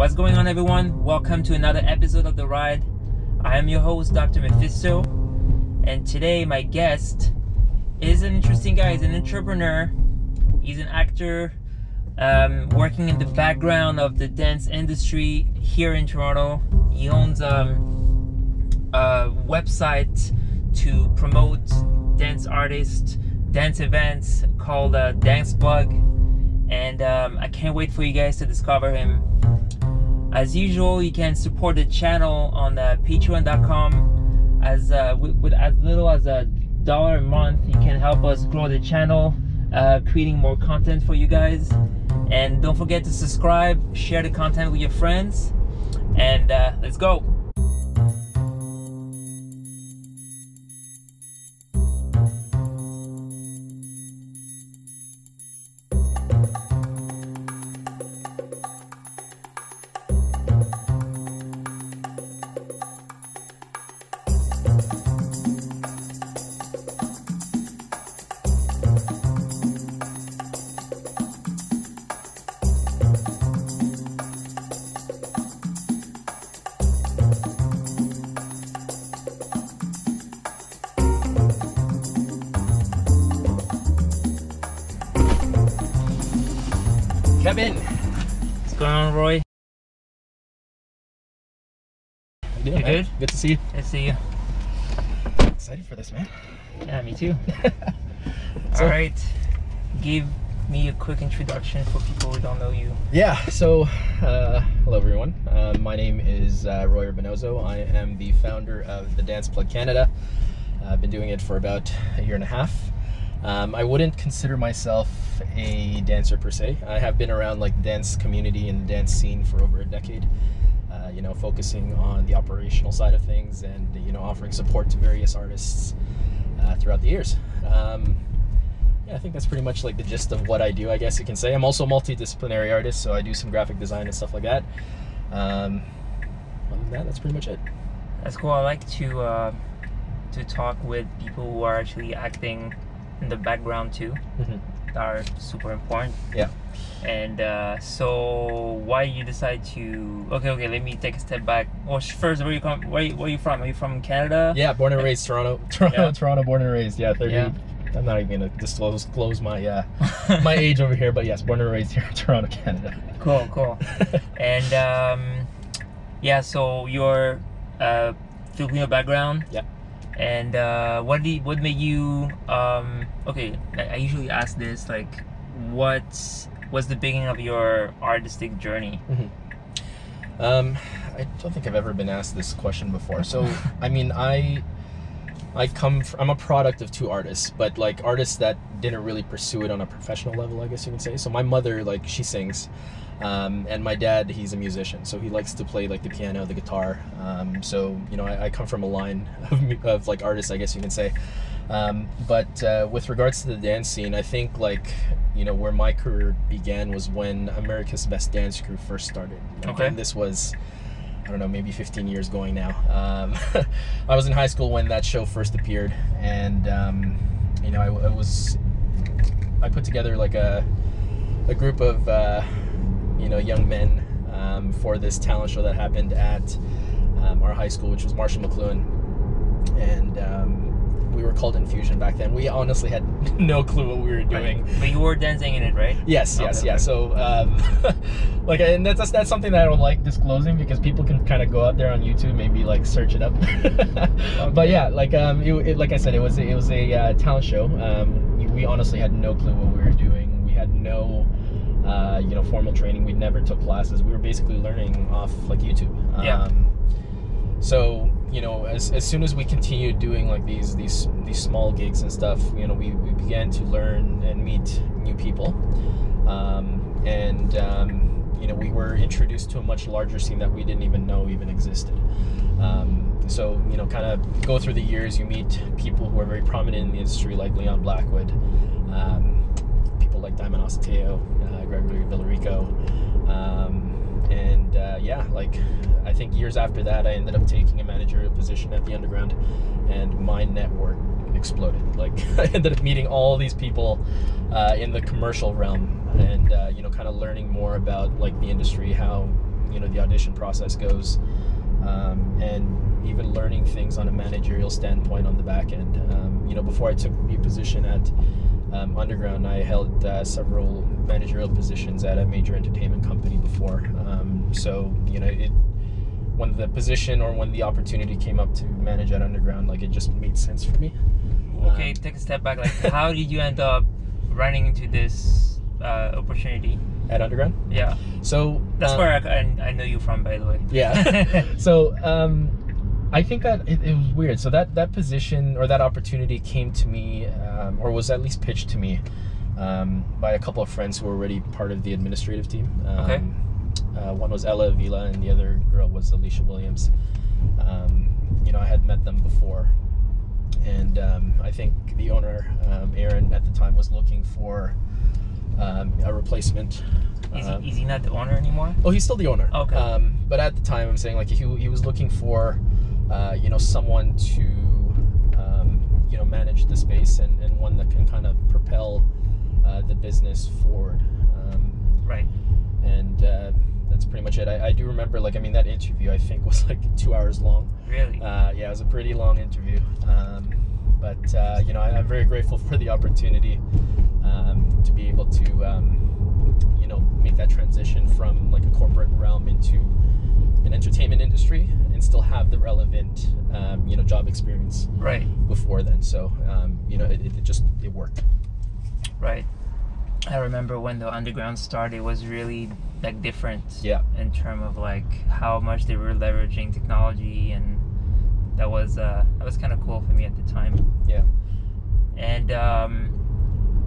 What's going on, everyone? Welcome to another episode of The Ride. I am your host, Dr. Mephisto, and today my guest is an interesting guy. He's an entrepreneur, he's an actor, working in the background of the dance industry here in Toronto. He owns a website to promote dance artists, dance events called Unplugged, and I can't wait for you guys to discover him. As usual, you can support the channel on patreon.com. With as little as $1 a month, you can help us grow the channel, creating more content for you guys. And don't forget to subscribe, share the content with your friends, and let's go. Kevin, what's going on, Roy? You doing, man? Good to see you. Good to see you. Excited for this, man. Yeah, me too. All right, give me a quick introduction for people who don't know you. Yeah, so hello everyone. My name is Roy Urbanozo. I am the founder of the Unplugged Canada. I've been doing it for about a year and a half. I wouldn't consider myself a dancer per se. I have been around like the dance community and the dance scene for over a decade, focusing on the operational side of things and, offering support to various artists throughout the years. Yeah, I think that's pretty much like the gist of what I do, I guess you can say. I'm also a multi-disciplinary artist, so I do some graphic design and stuff like that. Other than that, that's pretty much it. That's cool. I like to talk with people who are actually acting in the background too. Mm-hmm. That are super important. Yeah. And so why you decide to okay, let me take a step back. Well, first, where you from? Are you from Canada? Yeah, born and raised Toronto, born and raised. Yeah, 30. Yeah. I'm not even gonna disclose my my age over here, but yes, born and raised here in Toronto, Canada. Cool. And yeah, so your Filipino background. Yeah. And what made you okay, I usually ask this, like, what was the beginning of your artistic journey? Mm-hmm. I don't think I've ever been asked this question before. So I mean, I'm a product of two artists, but like artists that didn't really pursue it on a professional level, I guess you can say. So my mother, like, she sings, and my dad, he's a musician, so he likes to play like the piano, the guitar. So I come from a line of like artists, I guess you can say. But with regards to the dance scene, I think like where my career began was when America's Best Dance Crew first started. Okay. And this was, I don't know, maybe 15 years going now. I was in high school when that show first appeared, and I put together like a group of young men for this talent show that happened at our high school, which was Marshall McLuhan, and we were called Infusion back then. We honestly had no clue what we were doing. But you were dancing in it, right? Yes. So, and that's something that I don't like disclosing, because people can kind of go out there on YouTube, maybe like search it up. Okay. But yeah, like like I said, it was a talent show. We honestly had no clue what we were doing. We had no formal training. We never took classes. We were basically learning off like YouTube. Yeah. So as soon as we continued doing like these small gigs and stuff, we began to learn and meet new people, and we were introduced to a much larger scene that we didn't even know even existed. So kind of go through the years, you meet people who are very prominent in the industry, like Leon Blackwood, people like Diamond Osateo, Gregory Villarico, and like I think years after that, I ended up taking a managerial position at the Underground, and my network exploded. Like I ended up meeting all these people in the commercial realm, and kind of learning more about like the industry, how the the audition process goes, and even learning things on a managerial standpoint on the back end. Before I took the position at Underground, I held several managerial positions at a major entertainment company before. When the position or when the opportunity came up to manage at Underground, like, it just made sense for me. Okay, take a step back. Like, how did you end up running into this opportunity at Underground? Yeah. So that's where I know you from, by the way. Yeah. So I think that it was weird. So that position or that opportunity came to me, or was at least pitched to me, by a couple of friends who were already part of the administrative team. Okay. One was Ella Avila, and the other girl was Alicia Williams. I had met them before, and I think the owner, Aaron, at the time was looking for a replacement. Is he not the owner anymore? Oh, he's still the owner. Okay. But at the time, I'm saying, like, he was looking for someone to manage the space and one that can kind of propel the business forward. Right. And that's pretty much it. I do remember, like, that interview, I think, was like 2 hours long. Really? Yeah, it was a pretty long interview. But I'm very grateful for the opportunity to be able to make that transition from, like, a corporate realm into an entertainment industry and still have the relevant job experience right before then. So it worked. Right. I remember when the Underground started, it was really, like, different. Yeah. In terms of, like, how much they were leveraging technology, and that was kind of cool for me at the time. Yeah. And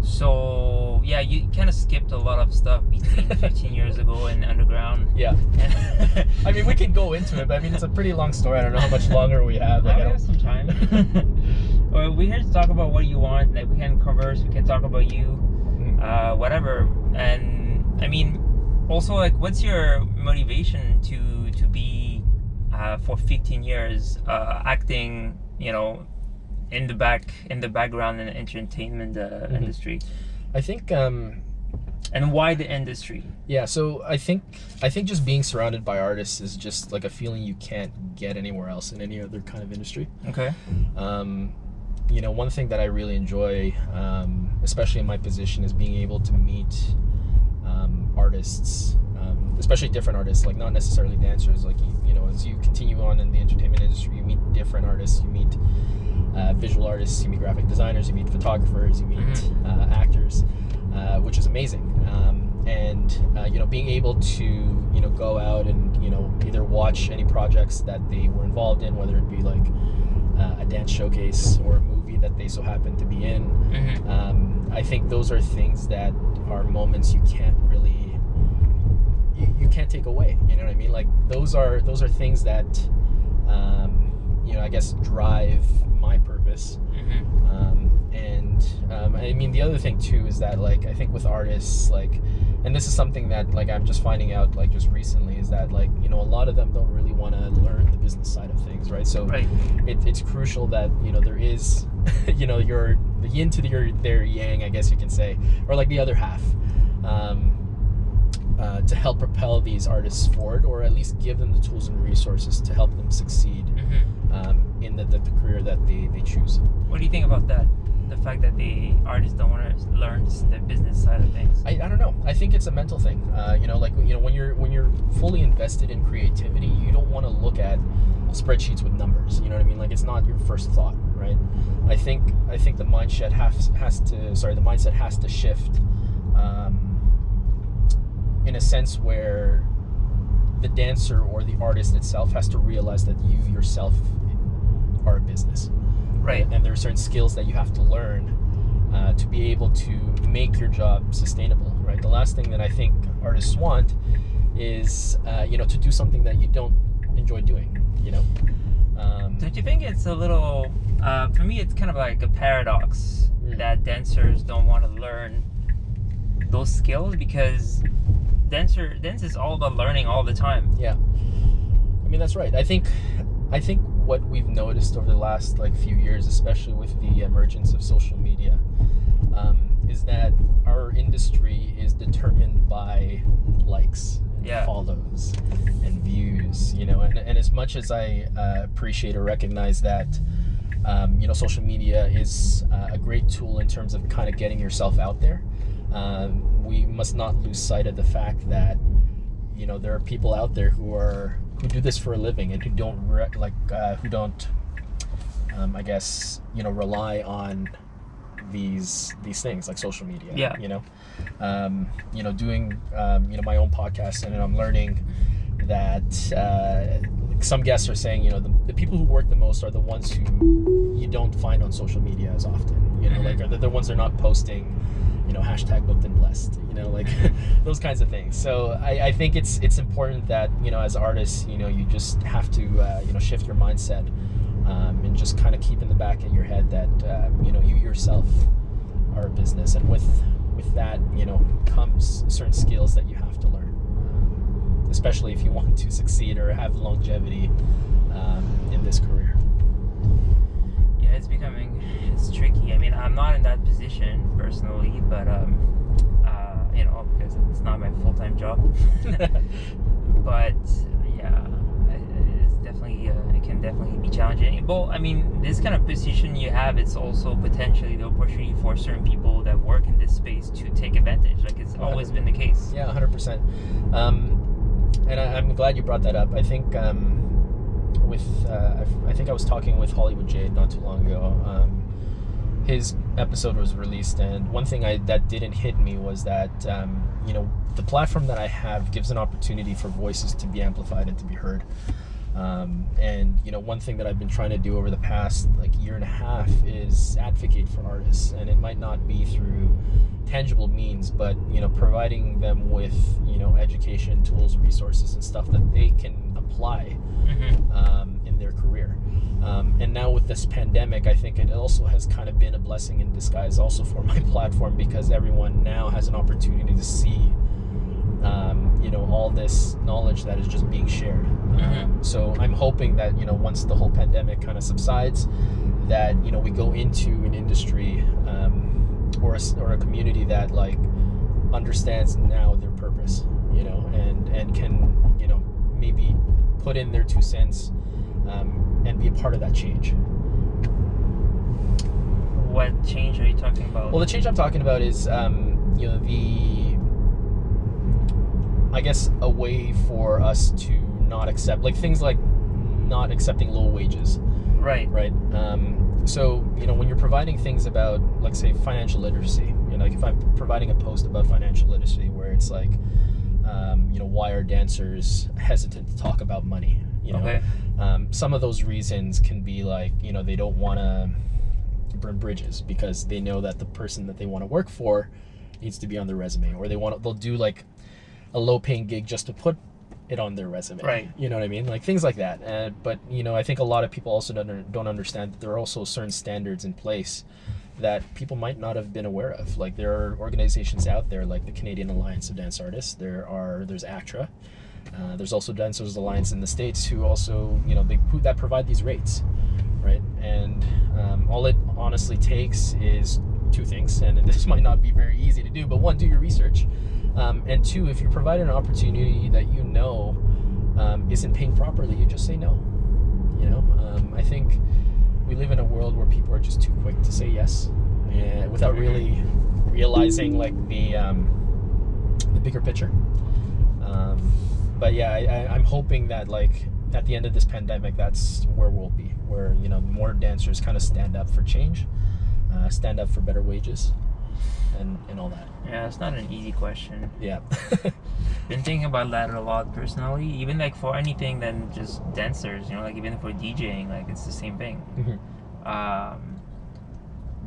so yeah, you kind of skipped a lot of stuff between 15 years ago and Underground. Yeah. We can go into it, but it's a pretty long story. I don't know how much longer we have. Like, I have some time. Well, we're here to talk about what you want. Like, we can converse, we can talk about you, whatever. And also, like, what's your motivation to be for 15 years acting, in the background in the entertainment industry? I think and why the industry? Yeah, so I think just being surrounded by artists is just like a feeling you can't get anywhere else in any other kind of industry. Okay. One thing that I really enjoy, especially in my position, is being able to meet artists, especially different artists, like not necessarily dancers. Like, as you continue on in the entertainment industry, you meet different artists. You meet visual artists, you meet graphic designers, you meet photographers, you meet actors, which is amazing. Being able to go out and either watch any projects that they were involved in, whether it be like a dance showcase or a movie that they so happen to be in. I think those are things that are moments you can't really you can't take away. You know what I mean? Like, those are things that I guess drive my purpose. The other thing too is that, like, I think with artists, like, and this is something that, like, I'm just finding out, like, just recently, is that, like, a lot of them don't really want to learn the business side of things, right? So it's crucial that there is your the yin to their yang, I guess you can say, or like the other half, to help propel these artists forward, or at least give them the tools and resources to help them succeed in the career that they choose. What do you think about that? The fact that the artists don't want to learn the business side of things. I don't know. I think it's a mental thing. When you're fully invested in creativity, you don't want to look at spreadsheets with numbers. You know what I mean? Like, it's not your first thought, right? I think the mindset has to shift, in a sense where the dancer or the artist itself has to realize that you yourself are a business. Right. And there are certain skills that you have to learn to be able to make your job sustainable, right? The last thing that I think artists want is, to do something that you don't enjoy doing, Don't you think it's a little, for me, it's kind of like a paradox that dancers don't want to learn those skills, because dance is all about learning all the time. Yeah. That's right. I think what we've noticed over the last, like, few years, especially with the emergence of social media, is that our industry is determined by likes and follows and and as much as I appreciate or recognize that, social media is a great tool in terms of kind of getting yourself out there, we must not lose sight of the fact that, there are people out there who do this for a living and who don't rely on these things like social media. Doing my own podcast, and I'm learning that some guests are saying the people who work the most are the ones who you don't find on social media as often. Like are the ones that are not posting hashtag booked and blessed, those kinds of things. So I think it's important that as artists you just have to shift your mindset, and just kind of keep in the back of your head that you yourself are a business, and with that comes certain skills that you have to learn, especially if you want to succeed or have longevity in this career. Yeah, it's tricky. I mean, I'm not in that position personally, but because it's not my full-time job. But yeah, it can definitely be challenging. Well, I mean, this kind of position you have, it's also potentially the opportunity for certain people that work in this space to take advantage. Like it's always been the case. Yeah, 100%. And I'm glad you brought that up. I think I think I was talking with Hollywood Jade not too long ago. His episode was released, and one thing that didn't hit me was that the platform that I have gives an opportunity for voices to be amplified and to be heard. And one thing that I've been trying to do over the past year and a half is advocate for artists, and it might not be through tangible means, but providing them with education, tools, resources, and stuff that they can apply in their career. And now with this pandemic, I think it also has kind of been a blessing in disguise also for my platform, because everyone now has an opportunity to see all this knowledge that is just being shared. So I'm hoping that once the whole pandemic kind of subsides, that we go into an industry or a community that understands now their purpose, and can maybe put in their 2 cents and be a part of that change. What change are you talking about? Well, the change I'm talking about is I guess a way for us to not accept things like not accepting low wages. Right. So when you're providing things about say financial literacy, if I'm providing a post about financial literacy where it's why are dancers hesitant to talk about money, Okay. Some of those reasons can be they don't want to burn bridges because they know that the person that they want to work for needs to be on their resume, or they'll do a low-paying gig just to put it on their resume. Right. You know what I mean? Things like that. But I think a lot of people also don't understand that there are also certain standards in place that people might not have been aware of. There are organizations out there like the Canadian Alliance of Dance Artists. There's ACTRA. There's also Dancers Alliance in the States who also that provide these rates, right? And all it honestly takes is 2 things, and this might not be very easy to do, but 1, do your research, and 2, if you provide an opportunity that isn't paying properly, you just say no. I think we live in a world where people are just too quick to say yes, and without really realizing the bigger picture. But yeah, I'm hoping that at the end of this pandemic, that's where we'll be, where more dancers kind of stand up for change, stand up for better wages, and all that. Yeah, it's not an easy question. Yeah. Been thinking about that a lot personally, even for anything than just dancers, even for DJing, it's the same thing.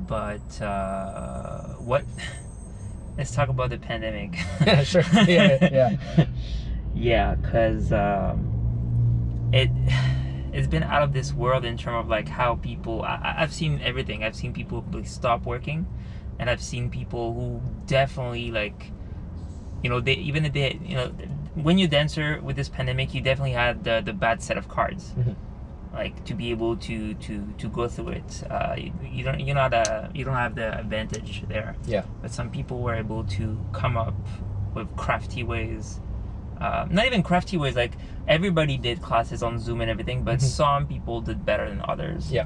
But let's talk about the pandemic. Yeah, sure. Yeah. Yeah, because it's been out of this world in terms of how people, I've seen everything. I've seen people stop working, and I've seen people who definitely when you're a dancer with this pandemic, you definitely had the bad set of cards. To be able to go through it, you don't have the advantage there. Yeah. But some people were able to come up with crafty ways not even crafty ways. Like everybody did classes on Zoom and everything, but some people did better than others. Yeah.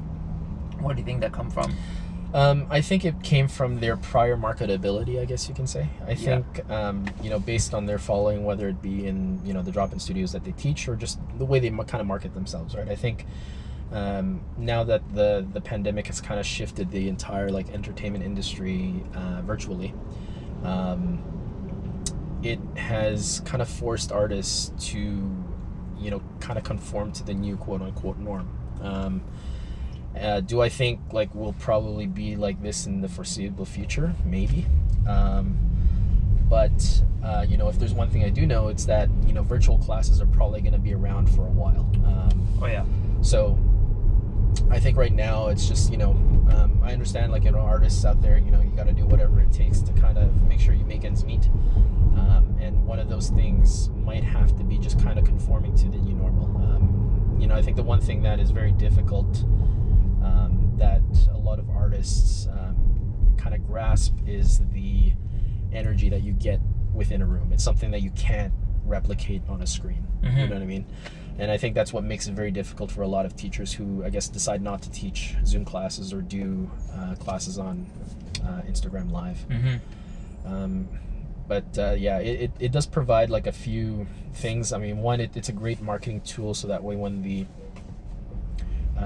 Where do you think that come from? I think it came from their prior marketability, I guess you can say. I think, based on their following, whether it be in, the drop-in studios that they teach or just the way they kind of market themselves, right? I think now that the pandemic has kind of shifted the entire entertainment industry virtually, it has kind of forced artists to, kind of conform to the new quote-unquote norm. Do I think we'll probably be like this in the foreseeable future? Maybe. But if there's one thing I do know, it's that, virtual classes are probably going to be around for a while. So I think right now it's just, I understand artists out there, you got to do whatever it takes to kind of make sure you make ends meet. And one of those things might have to be just kind of conforming to the new normal. I think the one thing that is very difficult that a lot of artists kind of grasp is the energy that you get within a room. It's something that you can't replicate on a screen. You know what I mean? And I think that's what makes it very difficult for a lot of teachers who, I guess, decide not to teach Zoom classes or do classes on Instagram Live. It does provide a few things. I mean, one, it's a great marketing tool, so that way when the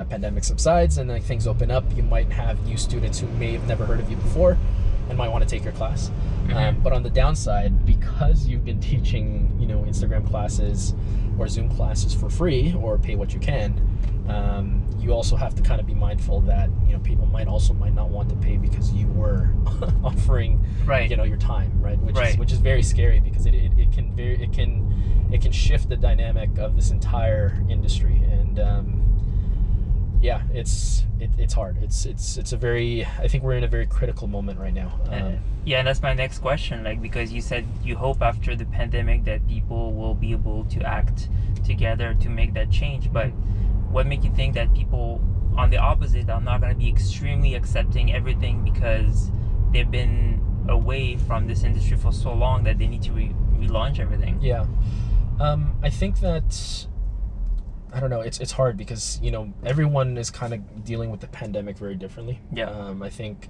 pandemic subsides and things open up, you might have new students who may have never heard of you before and might want to take your class. But on the downside, because you've been teaching, Instagram classes or Zoom classes for free or pay what you can, you also have to kind of be mindful that, people might not want to pay because you were offering, your time, right? Which is very scary, because it can shift the dynamic of this entire industry. And it's hard. It's a very, I think we're in a very critical moment right now. And that's my next question. Because you said you hope after the pandemic that people will be able to act together to make that change. But what makes you think that people on the opposite are not going to be extremely accepting everything because they've been away from this industry for so long that they need to relaunch everything? I think that, I don't know, it's hard because, everyone is kind of dealing with the pandemic very differently. I think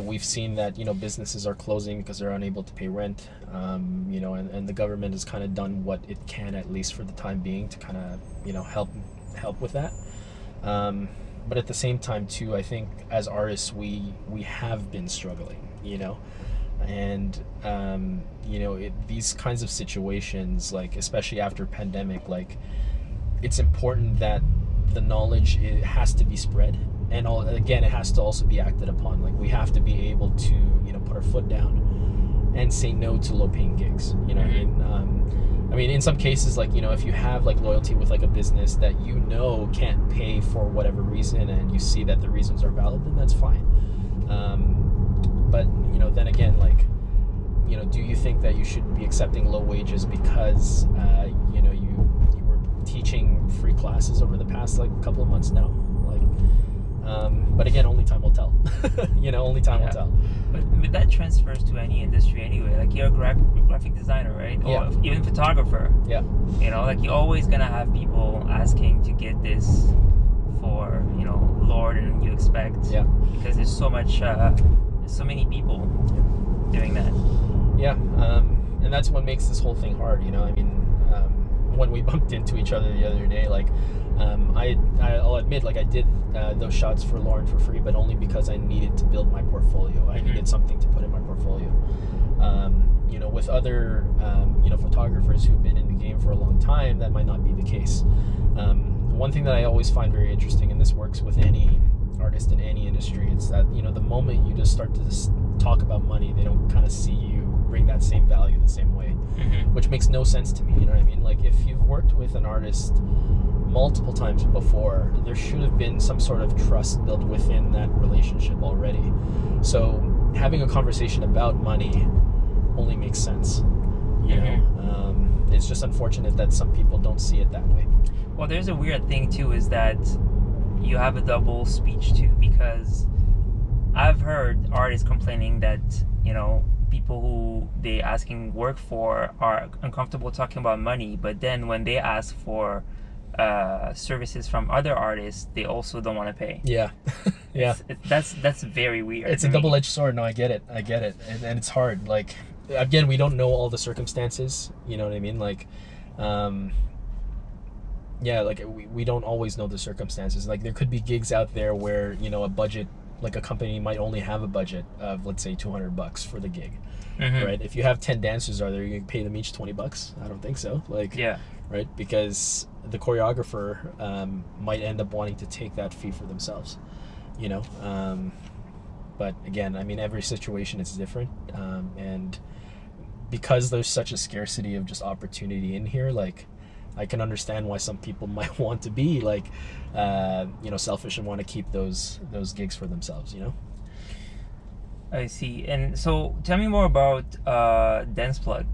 we've seen that, businesses are closing because they're unable to pay rent, and the government has kind of done what it can, at least for the time being, to kind of, help with that. But at the same time too, I think as artists, we have been struggling, and these kinds of situations, especially after pandemic, it's important that the knowledge, it has to be spread, and again, it has to also be acted upon. We have to be able to, put our foot down and say no to low-paying gigs. I mean, in some cases, if you have loyalty with a business that can't pay for whatever reason, and you see that the reasons are valid, then that's fine. But then again, do you think that you should be accepting low wages because you were teaching free classes over the past couple of months? No. But again, only time will tell. Only time will tell. But that transfers to any industry anyway. You're a graphic designer, right? Or even photographer. You're always gonna have people asking to get this for lower than you expect. Because there's so much, there's so many people doing that. And that's what makes this whole thing hard. I mean, when we bumped into each other the other day, I'll admit, I did those shots for Lauren for free, but only because I needed to build my portfolio. I needed something to put in my portfolio. With other, photographers who've been in the game for a long time, that might not be the case. One thing that I always find very interesting, and this works with any artist in any industry, it's that, the moment you just start to talk about money, they don't kind of see you bring that same value the same way, which makes no sense to me. You know what I mean? If you've worked with an artist multiple times before, there should have been some sort of trust built within that relationship already. So having a conversation about money only makes sense. It's just unfortunate that some people don't see it that way. Well, there's a weird thing too, is that you have a double speech too, because I've heard artists complaining that you know, people who they asking work for are uncomfortable talking about money, but then when they ask for services from other artists, they also don't want to pay. Yeah. Yeah. That's very weird. It's a double-edged sword. No, I get it. And it's hard. Like, again, we don't know all the circumstances, you know what I mean? Like, yeah, like we don't always know the circumstances. Like, there could be gigs out there where, you know, a budget, like a company might only have a budget of, let's say, $200 for the gig. Right? If you have 10 dancers, are there, you can pay them each $20? I don't think so. Like, yeah. Right? Because the choreographer might end up wanting to take that fee for themselves, you know? But again, I mean, every situation is different. And because there's such a scarcity of just opportunity in here, like, I can understand why some people might want to be like, you know, selfish and want to keep those gigs for themselves, you know? I see. And so tell me more about Dance Plug.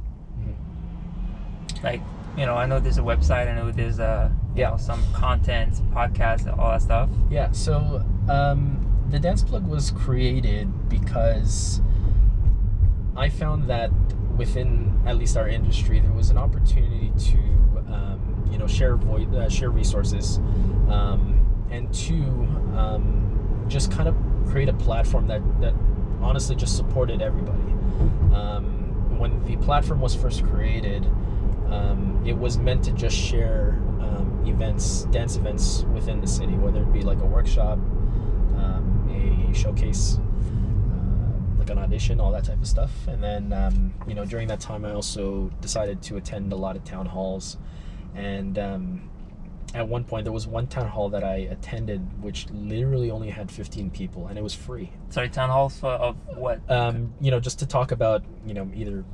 Like, you know, I know there's a website, I know there's you know, some content, podcasts, all that stuff. Yeah, so the Dance Plug was created because I found that within at least our industry, there was an opportunity to, you know, share resources, and to just kind of create a platform that honestly just supported everybody. When the platform was first created, it was meant to just share dance events within the city, whether it be like a workshop, a showcase, like an audition, all that type of stuff. And then, you know, during that time, I also decided to attend a lot of town halls. And at one point, there was one town hall that I attended, which literally only had 15 people, and it was free. Sorry, town halls of what? You know, just to talk about, you know, either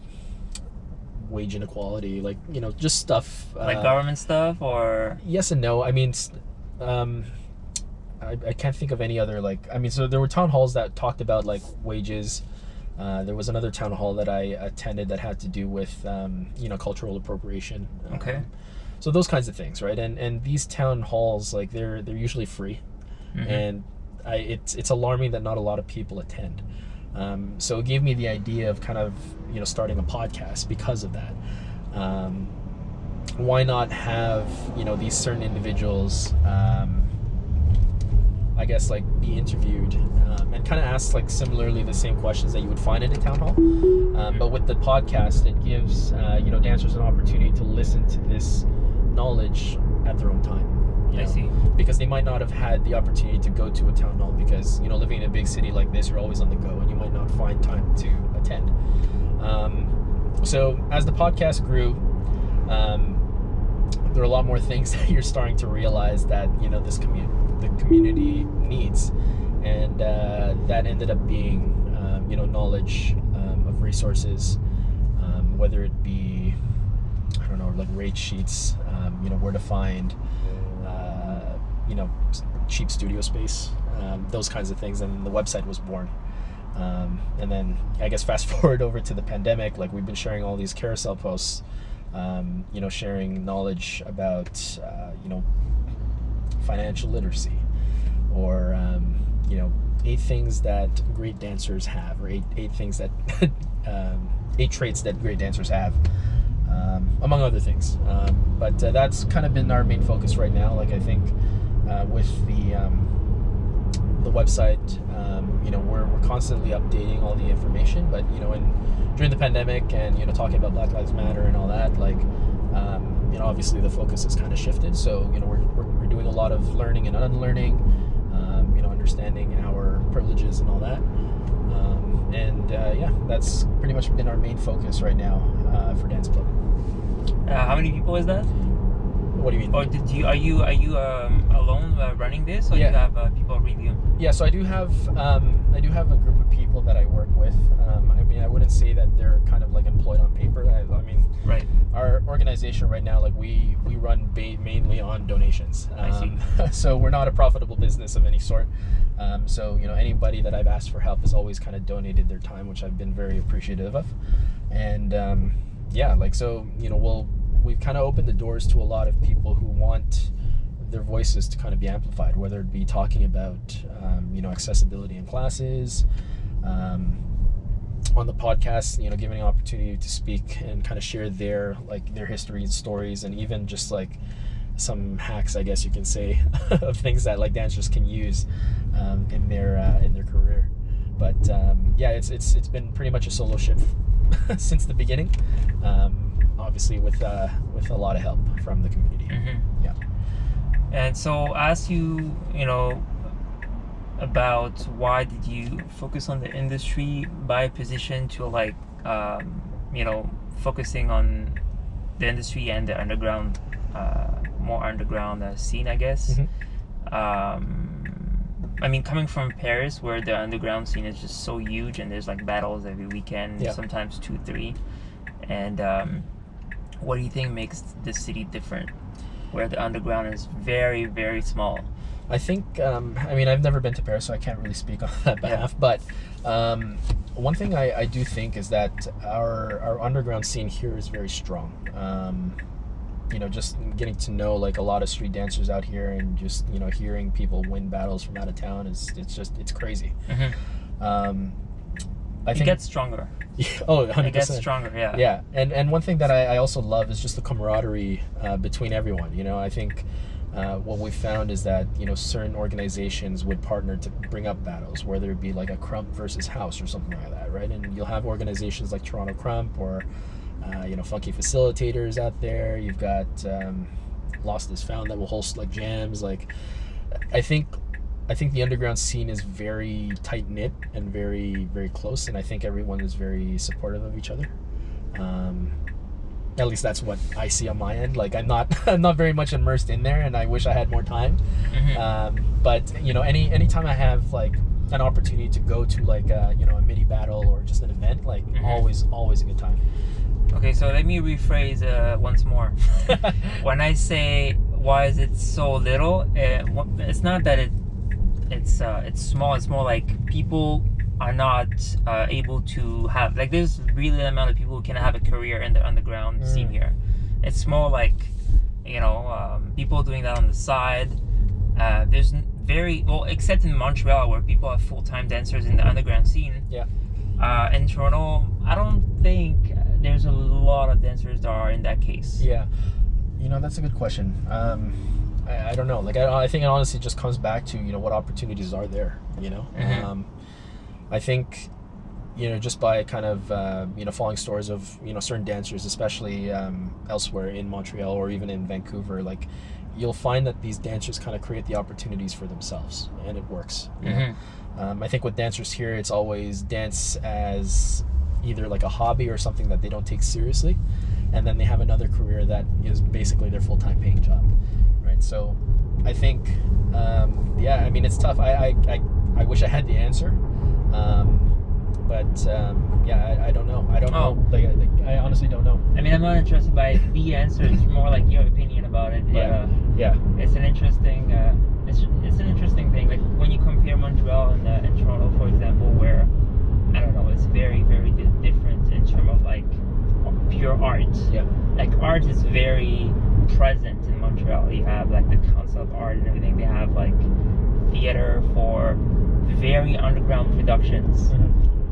wage inequality, like, you know, just stuff. Like government stuff, or? Yes and no. I mean, I can't think of any other, like, I mean, so there were town halls that talked about, like, wages. There was another town hall that I attended that had to do with, you know, cultural appropriation. Okay. So those kinds of things, right? And these town halls, like, they're usually free. And it's alarming that not a lot of people attend. So it gave me the idea of kind of, you know, starting a podcast because of that. Why not have, you know, these certain individuals, I guess, like, be interviewed and kind of ask, like, similarly the same questions that you would find at a town hall. But with the podcast, it gives, you know, dancers an opportunity to listen to this knowledge at their own time. You know? I see. Because they might not have had the opportunity to go to a town hall because, you know, living in a big city like this, you're always on the go and you might not find time to attend. So as the podcast grew, there are a lot more things that you're starting to realize that, you know, the community needs, and that ended up being, you know, knowledge of resources, whether it be, I don't know, like rate sheets, you know, where to find, you know, cheap studio space, those kinds of things, and the website was born. And then I guess fast forward over to the pandemic, like, we've been sharing all these carousel posts, you know, sharing knowledge about, you know, financial literacy, or, you know, 8 things that great dancers have, or 8 things that, 8 traits that great dancers have, among other things. But that's kind of been our main focus right now. Like, I think with the website, you know, we're constantly updating all the information, but, you know, during the pandemic and, you know, talking about Black Lives Matter and all that, like, you know, obviously the focus has kind of shifted. So, you know, we're doing a lot of learning and unlearning, you know, understanding our privileges and all that. And yeah, that's pretty much been our main focus right now for Dance Plug. How many people is that? What do you mean? Or are you alone running this, or Yeah. you have people review? Yeah, so I do have a group of people that I work with. I mean, I wouldn't say that they're kind of like employed on paper. I mean, Right. Our organization right now, like, we run mainly on donations. I see. So we're not a profitable business of any sort. So, you know, anybody that I've asked for help has always kind of donated their time, which I've been very appreciative of. And yeah, like, so, you know, we've kind of opened the doors to a lot of people who want their voices to kind of be amplified, whether it be talking about, you know, accessibility in classes, on the podcast, you know, giving an opportunity to speak and kind of share their history and stories, and even just like some hacks, I guess you can say, of things that like dancers can use in their career. But yeah, it's been pretty much a solo ship since the beginning. Obviously with a lot of help from the community. Yeah. And so I asked you, you know, about why did you focus on the industry by position to like, you know, focusing on the industry and the underground, more underground scene, I guess. I mean, coming from Paris, where the underground scene is just so huge and there's like battles every weekend, sometimes 2, 3. And what do you think makes this city different, where the underground is very, very small? I think, I mean, I've never been to Paris, so I can't really speak on that behalf. But one thing I do think is that our underground scene here is very strong. You know, just getting to know like a lot of street dancers out here, and just, you know, hearing people win battles from out of town it's crazy. I think it gets stronger. Oh, 100%. It gets stronger, yeah. Yeah, and one thing that I also love is just the camaraderie between everyone. You know, I think what we found is that, you know, certain organizations would partner to bring up battles, whether it be like a Crump versus House or something like that, right? And you'll have organizations like Toronto Crump, or you know, Funky Facilitators out there. You've got Lost is Found that will host like jams. Like, I think the underground scene is very tight knit and very, very close, and I think everyone is very supportive of each other. At least that's what I see on my end. Like, I'm not very much immersed in there, and I wish I had more time. But you know, anytime I have like an opportunity to go to like you know, a mini battle or just an event, like always a good time. Okay, so let me rephrase once more. When I say why is it so little, it's not that it's small. It's more like people are not able to have, like, there's really an amount of people who can have a career in the underground scene here. It's more like, you know, people doing that on the side. There's very well, except in Montreal, where people have full-time dancers in the underground scene. In Toronto, I don't think there's a lot of dancers that are in that case. Yeah, you know, that's a good question. I don't know. Like, I think it honestly just comes back to, you know, what opportunities are there. You know, I think, you know, just by kind of you know, following stories of, you know, certain dancers, especially elsewhere in Montreal or even in Vancouver, like, you'll find that these dancers kind of create the opportunities for themselves, and it works. You know? I think with dancers here, it's always dance as either like a hobby or something that they don't take seriously, and then they have another career that is basically their full-time paying job, right? So I think yeah, I mean, it's tough. I wish I had the answer, but yeah, I don't know. I don't know. Like, I honestly don't know. I mean, I'm not interested by the answer. It's more like your opinion about it. Yeah. It's an interesting it's an interesting thing. Like, when you compare Montreal and Toronto, for example, where, I don't know, it's very, very different in terms of like pure art. Like, art is very present in Montreal. You have like the concept art and everything. They have like theater for very underground productions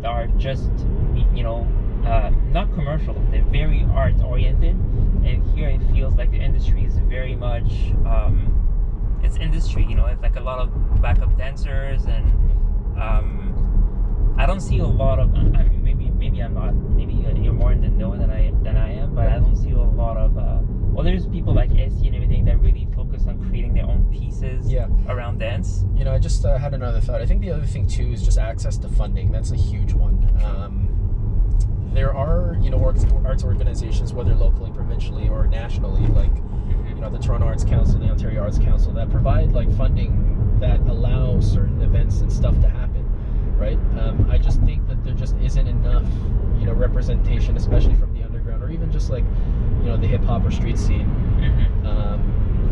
that are just, you know, not commercial. They're very art oriented, and here it feels like the industry is very much it's industry, you know. It's like a lot of backup dancers, and I don't see a lot of, I mean, maybe I'm not, maybe you're more in the know than I am, but I don't see a lot of well, there's people like Essie and everything that really focus on creating their own pieces around dance. You know, I just had another thought. I think the other thing too is just access to funding. That's a huge one. There are, you know, arts organizations, whether locally, provincially, or nationally, like, you know, the Toronto Arts Council, the Ontario Arts Council, that provide like funding that allow certain events and stuff to happen, right? I just think that there just isn't enough, you know, representation, especially from the underground, or even just like, you know, the hip hop or street scene,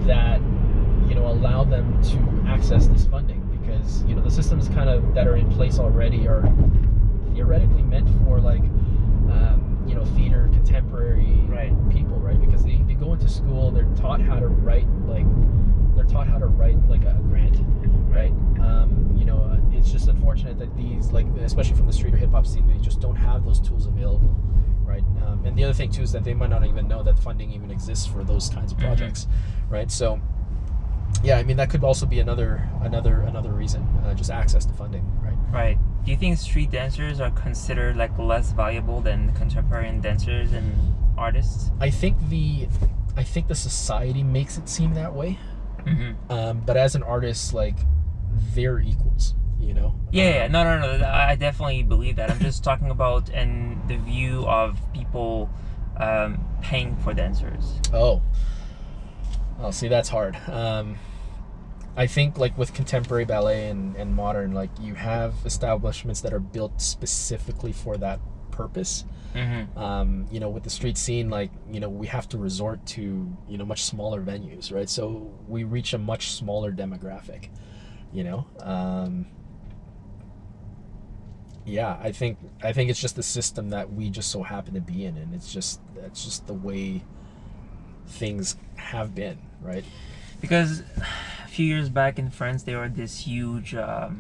that, you know, allow them to access this funding, because, you know, the systems kind of that are in place already are theoretically meant for like, you know, theater, contemporary people, right? Because they go into school, they're taught how to write like a grant, right? You know, it's just unfortunate that these, like, especially from the street or hip hop scene, they just don't have those tools available, right? And the other thing too is that they might not even know that funding even exists for those kinds of projects, right? So yeah, I mean, that could also be another reason, just access to funding, right? Right. Do you think street dancers are considered like less valuable than contemporary dancers and artists? I think the society makes it seem that way. But as an artist, like, they're equals, you know? Yeah, no, I definitely believe that. I'm just talking about in the view of people paying for dancers. Oh, see, that's hard. I think, like, with contemporary ballet and modern, like, you have establishments that are built specifically for that purpose. You know, with the street scene, like, you know, we have to resort to, you know, much smaller venues, right? So we reach a much smaller demographic, you know? Yeah, I think it's just the system that we just so happen to be in, and that's just the way things have been, right? Because a few years back in France, there was this huge drama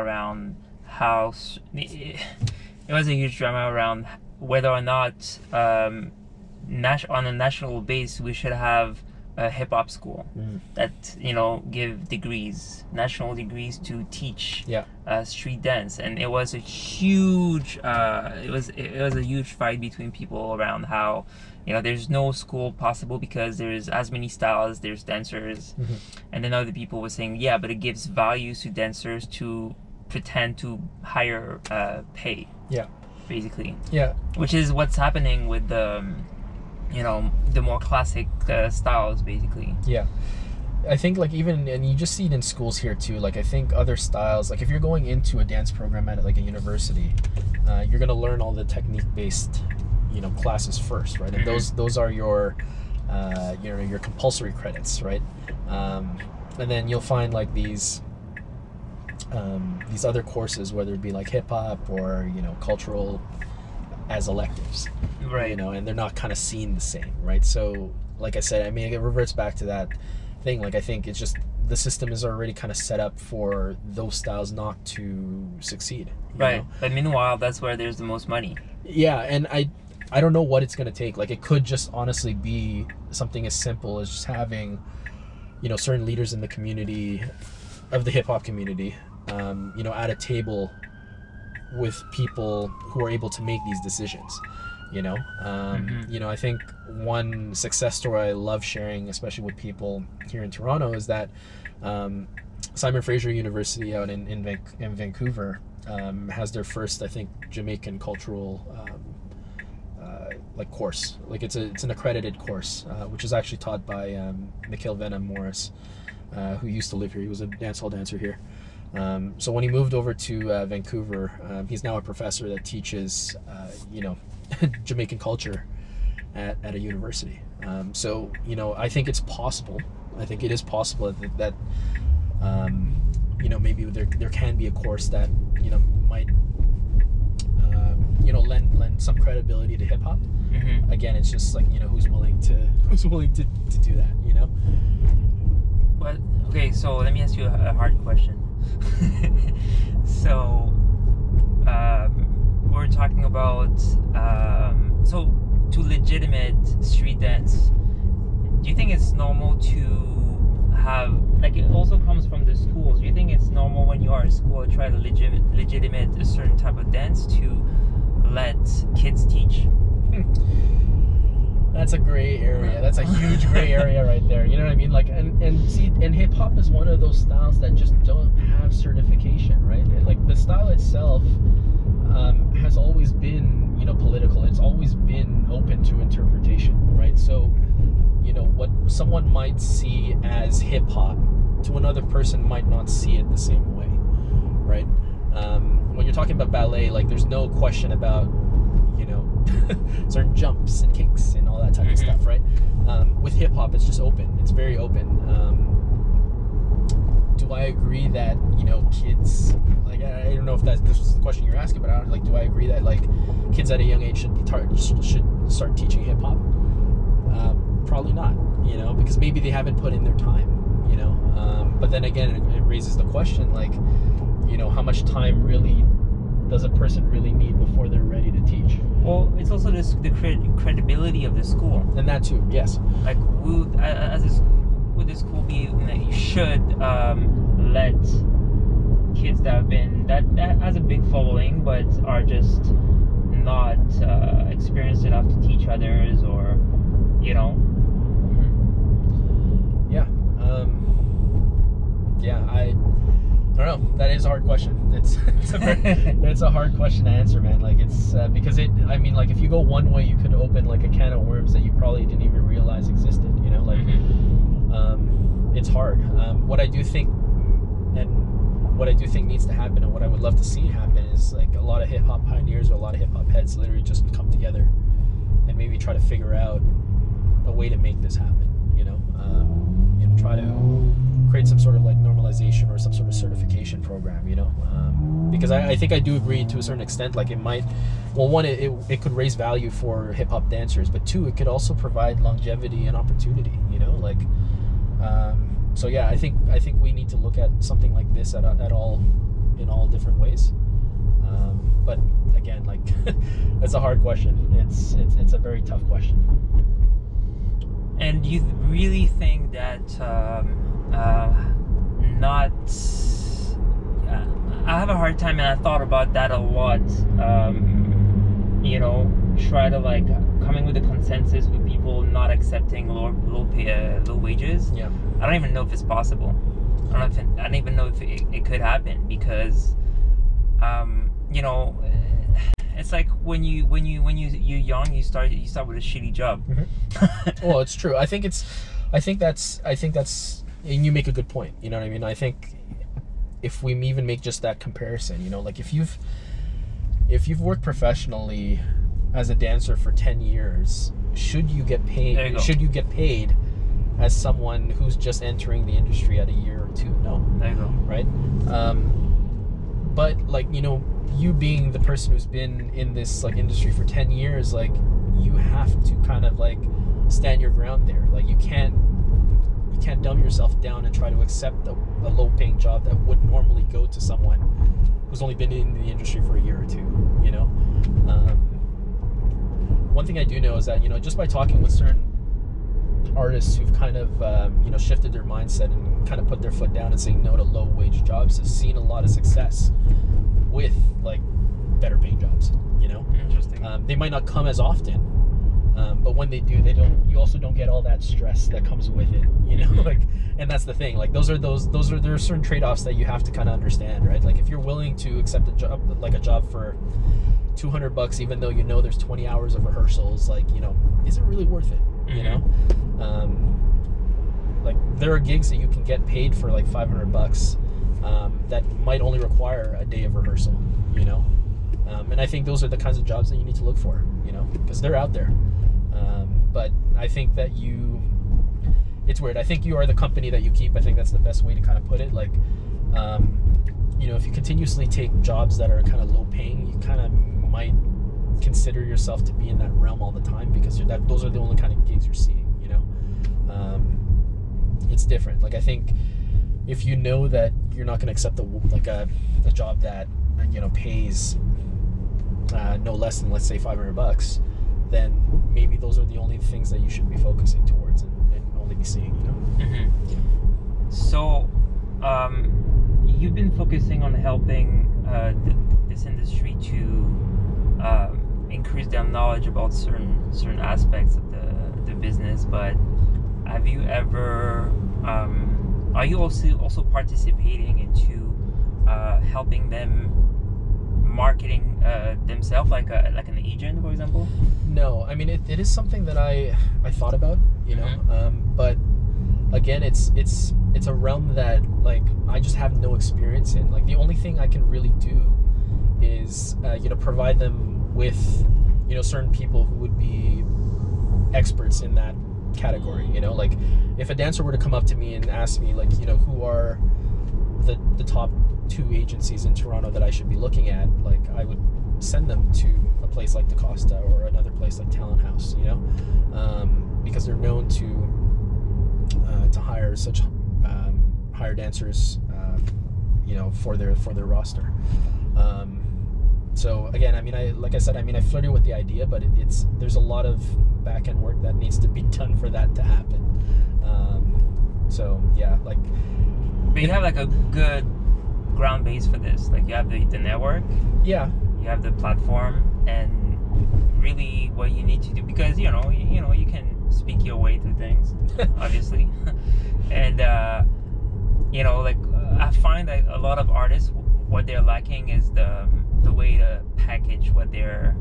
around how it was a huge drama around whether or not on a national base we should have a hip-hop school that, you know, give national degrees to teach street dance. And it was a huge it was a huge fight between people around how, you know, there's no school possible because there's as many styles, there's dancers. And then other people were saying, yeah, but it gives values to dancers to pretend to higher pay, basically, which is what's happening with the, you know, the more classic styles, basically. I think, like, even, and you just see it in schools here too, like, I think other styles, like, if you're going into a dance program at, like, a university, you're going to learn all the technique based, you know, classes first, right? And those are your you know, your compulsory credits, right? And then you'll find, like, these other courses, whether it be like hip hop or, you know, cultural, as electives, right? You know, and they're not kind of seen the same, right? So, like I said, I mean, it reverts back to that thing. Like, I think it's just the system is already kind of set up for those styles not to succeed, right? know? But meanwhile, that's where there's the most money. Yeah, and I don't know what it's going to take. Like, it could just honestly be something as simple as just having, you know, certain leaders in the community, of the hip hop community, you know, at a table with people who are able to make these decisions, you know? You know, I think one success story I love sharing, especially with people here in Toronto, is that Simon Fraser University out in Vancouver has their first, I think, Jamaican cultural like course. Like, it's an accredited course, which is actually taught by Mikhail Venom Morris, who used to live here. He was a dancehall dancer here. So when he moved over to Vancouver, he's now a professor that teaches, you know, Jamaican culture at a university. So, you know, I think it's possible. I think it is possible that you know, maybe there can be a course that, you know, might, you know, lend some credibility to hip hop. Again, it's just like, you know, who's willing to do that, you know? But okay, so let me ask you a hard question. So we're talking about so to legitimate street dance, do you think it's normal to have, like, it also comes from the schools, do you think it's normal when you are at school to try to legitimate a certain type of dance to let kids teach? That's a gray area. That's a huge gray area right there. You know what I mean? Like, and see, and hip hop is one of those styles that just don't have certification, right? Like, the style itself has always been, you know, political. It's always been open to interpretation, right? So, you know, what someone might see as hip hop to another person might not see it the same way, right? When you're talking about ballet, like, there's no question about, you know, certain jumps and kicks and all that type of stuff, right? With hip hop, it's just open. It's very open. Do I agree that, you know, kids, like, I don't know if this was the question you're asking, but I don't, like, do I agree that, like, kids at a young age should start teaching hip hop? Probably not, you know, because maybe they haven't put in their time, you know. But then again, it raises the question, like, you know, how much time really does a person really need before they're ready to teach? Well, it's also the credibility of the school. And that too, yes. Like, would the school be that you should let kids that has a big following but are just not experienced enough to teach others, or, you know? Yeah. I don't know. That is a hard question. It's a hard question to answer, man. Like, it's because I mean, like, if you go one way, you could open like a can of worms that you probably didn't even realize existed. You know, like, it's hard. What I do think needs to happen, and what I would love to see happen, is like a lot of hip hop pioneers or a lot of hip hop heads literally just come together and maybe try to figure out a way to make this happen. You know, try to create some sort of like normalization or some sort of certification program, you know, because I think I do agree to a certain extent, like, it might, well, one, it could raise value for hip-hop dancers, but two, it could also provide longevity and opportunity, you know, like, so yeah, I think we need to look at something like this in all different ways, but again, like, that's a hard question. It's a very tough question. And you really think that I have a hard time, and I thought about that a lot, you know, try to, like, coming with a consensus with people not accepting low wages. Yeah. I don't even know if it's possible. I don't even know if it could happen, because you know, it's like when you're young, you start with a shitty job. Well, it's true. I think that's, and you make a good point. You know what I mean? I think if we even make just that comparison, you know, like, if you've worked professionally as a dancer for 10 years, should you get paid? Should you get paid as someone who's just entering the industry at a year or two? No. There you go. Right? But, like, you know, you being the person who's been in this, like, industry for 10 years, like, you have to kind of, like, stand your ground there. Like, you can't dumb yourself down and try to accept a low-paying job that would normally go to someone who's only been in the industry for a year or two, you know? One thing I do know is that, you know, just by talking with certain artists who've kind of, you know, shifted their mindset and kind of put their foot down and saying no to low-wage jobs, has seen a lot of success with, like, better-paying jobs, you know? Interesting. They might not come as often, but when they do, you also don't get all that stress that comes with it, you know? Like, and that's the thing, like, there are certain trade-offs that you have to kind of understand, right? Like, if you're willing to accept a job for $200, even though you know there's 20 hours of rehearsals, like, you know, is it really worth it? You know, like, there are gigs that you can get paid for like $500 that might only require a day of rehearsal, you know, and I think those are the kinds of jobs that you need to look for, you know, because they're out there. But I think that it's weird. I think you are the company that you keep. I think that's the best way to kind of put it. Like, you know, if you continuously take jobs that are kind of low paying, you kind of might consider yourself to be in that realm all the time, because those are the only kind of gigs you're seeing, you know. It's different. Like, I think if you know that you're not going to accept a job that, you know, pays no less than, let's say, $500, then maybe those are the only things that you should be focusing towards and only be seeing, you know. So you've been focusing on helping this industry to increase their knowledge about certain aspects of the business, but have you ever are you also participating into helping them marketing themselves, like an agent, for example? No, I mean, it is something that I thought about, you know, but again, it's a realm that, like, I just have no experience in. Like, the only thing I can really do is you know, provide them with, you know, certain people who would be experts in that category, you know. Like, if a dancer were to come up to me and ask me, like, you know, who are the top 2 agencies in Toronto that I should be looking at, like, I would send them to a place like DaCosta or another place like Talent House, you know, because they're known to hire such hire dancers, for their roster. So again, I mean, I flirted with the idea, but there's a lot of back end work that needs to be done for that to happen. So yeah, like. But you have like a good ground base for this. Like you have the network. Yeah. You have the platform, and really what you need to do, because you can speak your way through things, obviously, and like I find that a lot of artists, what they're lacking is the way to package what they're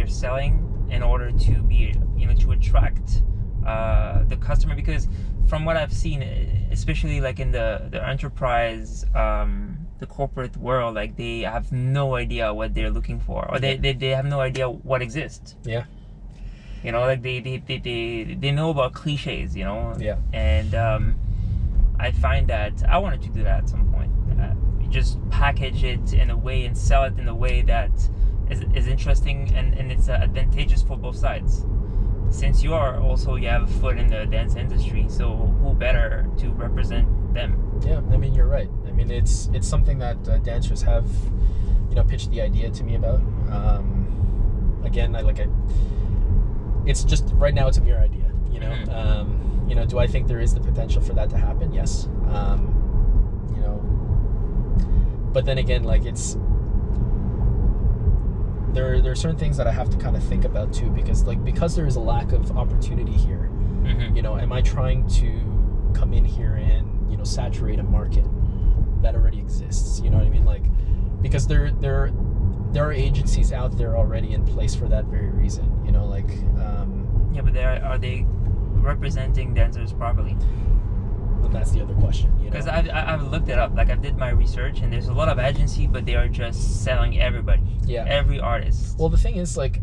selling in order to be to attract the customer, because from what I've seen, especially like in the enterprise, the corporate world, like they have no idea what they're looking for, or they have no idea what exists. Yeah. Like they know about cliches, Yeah. And I find that I wanted to do that at some point. Just package it in a way and sell it in a way that is interesting and it's advantageous for both sides. Since you have a foot in the dance industry, so who better to represent them? Yeah, I mean, you're right. I mean, it's something that dancers have, pitched the idea to me about. Again, it's just right now it's a mere idea. Mm-hmm. Do I think there is the potential for that to happen? Yes. But then again, like there are certain things that I have to kind of think about too, because there is a lack of opportunity here. Mm-hmm. Am I trying to come in here and saturate a market that already exists? You know what I mean? Like, because there are agencies out there already in place for that very reason. Yeah, but are they representing dancers properly? Well, that's the other question. Because I've looked it up. Like I did my research, and there's a lot of agency, but they are just selling everybody. Yeah. Every artist. Well, the thing is, like,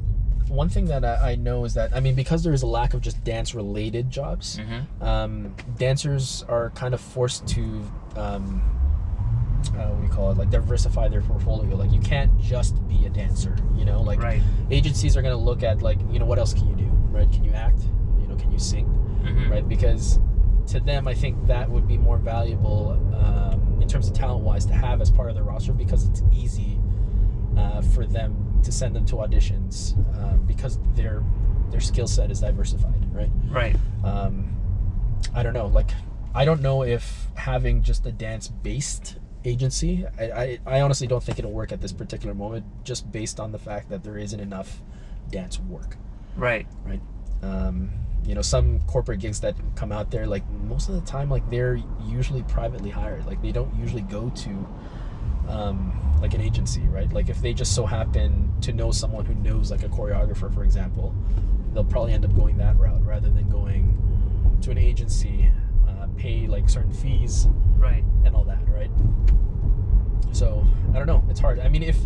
one thing that I know is that, I mean, because there is a lack of just dance-related jobs, mm-hmm. Dancers are kind of forced to, what do you call it? Like, diversify their portfolio. Like, you can't just be a dancer. Like, right. Agencies are going to look at, like, what else can you do, right? Can you act? Can you sing, mm-hmm. right? Because to them, I think that would be more valuable in terms of talent-wise to have as part of their roster, because it's easy for them to send them to auditions because their skill set is diversified, right? Right. I don't know. Like, I don't know if having just a dance-based agency, I honestly don't think it'll work at this particular moment, just based on the fact that there isn't enough dance work. Right. Right. Some corporate gigs that come out there, like, most of the time, like, they're usually privately hired. Like, they don't usually go to like an agency, right? Like, if they just so happen to know someone who knows, like, a choreographer, for example, they'll probably end up going that route rather than going to an agency, pay like certain fees, right, and all that, right? So I don't know, it's hard. I mean, if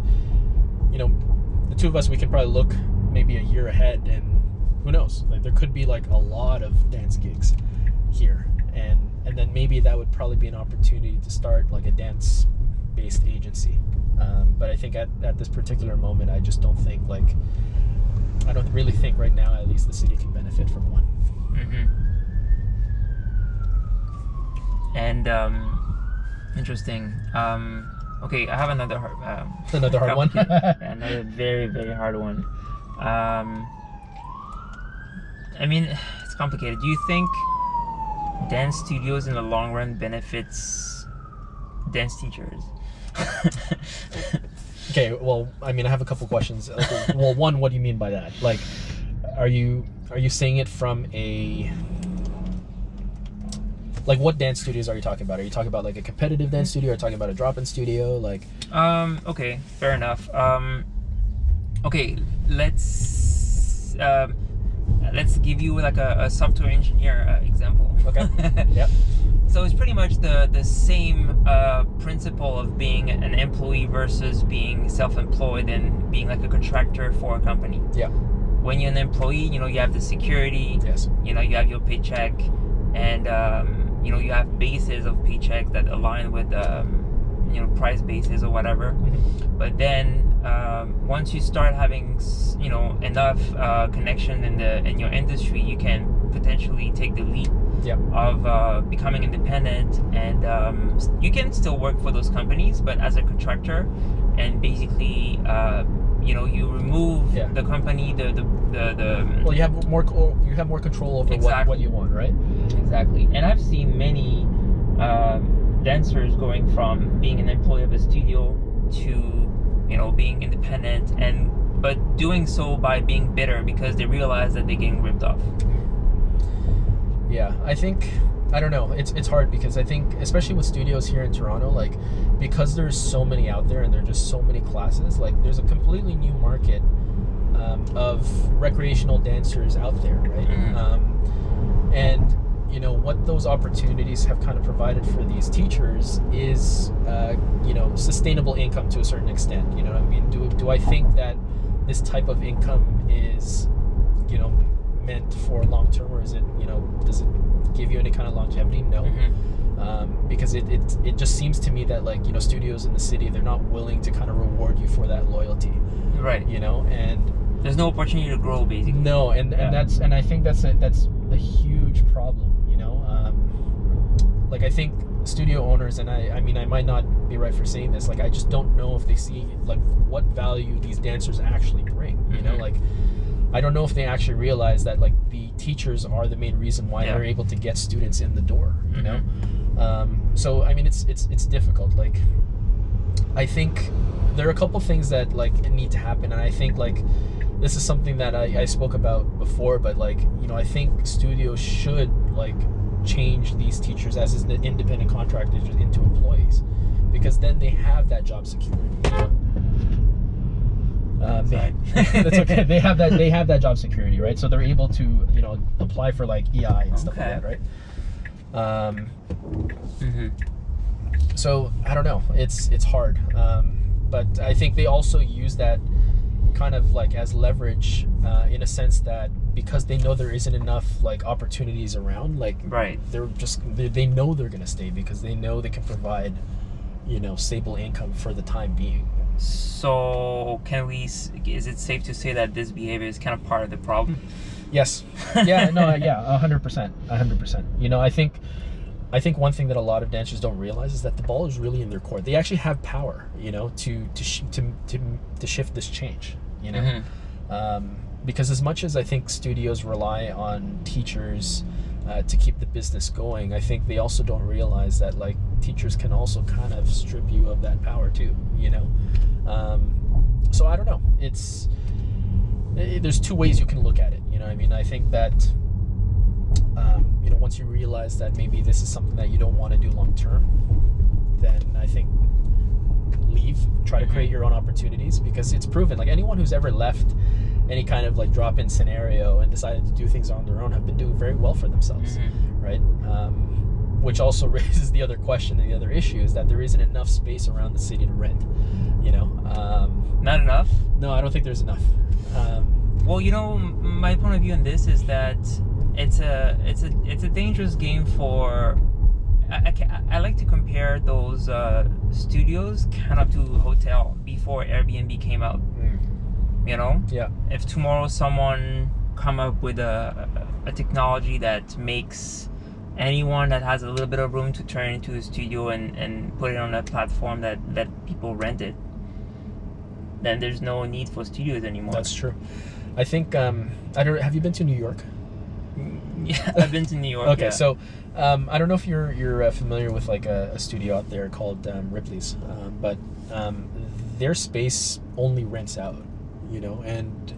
the two of us, we could probably look maybe a year ahead, and who knows, like, there could be like a lot of dance gigs here, and then maybe that would probably be an opportunity to start like a dance based agency. But I think at this particular moment, I just don't think, like, I don't really think right now, at least, the city can benefit from one. Mm-hmm. And interesting. Okay, I have another hard one. Another very, very hard one. I mean, it's complicated. Do you think dance studios in the long run benefits dance teachers? Okay, well, I mean, I have a couple questions. Well, one, what do you mean by that? Like, are you saying it from a, like, what dance studios are you talking about? Are you talking about like a competitive dance studio, or talking about a drop-in studio? Like, okay, fair enough. Okay, let's give you like a software engineer example. Okay. Yep. So it's pretty much the same principle of being an employee versus being self-employed and being like a contractor for a company. Yeah. When you're an employee, you have the security. Yes. You have your paycheck, and you have bases of paycheck that align with price bases or whatever. Mm-hmm. But then once you start having enough connection in your industry, you can potentially take the leap Yeah. of becoming independent, and you can still work for those companies, but as a contractor, and basically you remove Yeah. the company, the Well, you have more control over Exactly. what you want, right? exactly. And I've seen many dancers going from being an employee of a studio to being independent, but doing so by being bitter because they realize that they're getting ripped off. Yeah, I think, I don't know, it's hard because I think, especially with studios here in Toronto, like, because there's so many out there and there are just so many classes, like, there's a completely new market of recreational dancers out there, right? Mhm. And what those opportunities have kind of provided for these teachers is sustainable income to a certain extent. You know what I mean? Do I think that this type of income is meant for long term, or is it does it give you any kind of longevity? No. Mhm. Because it just seems to me that, like, studios in the city, they're not willing to kind of reward you for that loyalty, Right. and There's no opportunity to grow, basically. no, and Yeah. I think that's a huge problem, like, I think studio owners, and I mean, I might not be right for saying this, like, I just don't know if they see, like, what value these dancers actually bring, Mhm. like, I don't know if they actually realize that, like, the teachers are the main reason why Yeah. they're able to get students in the door, Mhm. so I mean, it's difficult. Like, I think there are a couple things that, like, need to happen, and I think, like, this is something that I spoke about before, but, like, I think studios should, like, change these teachers as independent contractors into employees, because then they have that job security. Sorry. That's okay. They have that job security, right? So they're able to apply for, like, EI and stuff like Okay. that, right? Mhm. So I don't know. It's hard, but I think they also use that kind of, like, as leverage, in a sense that because they know there isn't enough, like, opportunities around, like, Right. they know they're gonna stay because they know they can provide stable income for the time being. So, is it safe to say that this behavior is kind of part of the problem? Yes. Yeah. No. Yeah. 100%. 100%. I think one thing that a lot of dancers don't realize is that the ball is really in their court. They actually have power, to shift this change. Mhm. Because as much as I think studios rely on teachers to keep the business going, I think they also don't realize that, like, teachers can also kind of strip you of that power too. So I don't know. There's two ways you can look at it. I mean, I think that once you realize that maybe this is something that you don't want to do long term, then I think leave. Try to create your own opportunities, because it's proven, like, anyone who's ever left any kind of, like, drop-in scenario and decided to do things on their own have been doing very well for themselves, right? Which also raises the other question and the other issue is that there isn't enough space around the city to rent. Not enough. No, I don't think there's enough. Well, my point of view on this is that it's a dangerous game for. I like to compare those studios kind of to a hotel before Airbnb came out. Yeah. If tomorrow someone come up with a technology that makes anyone that has a little bit of room to turn into a studio and put it on a platform that people rent it, then there's no need for studios anymore. That's true. I think have you been to New York? Yeah, I've been to New York. Okay, yeah. So I don't know if you're familiar with, like, a studio out there called Ripley's, but their space only rents out, and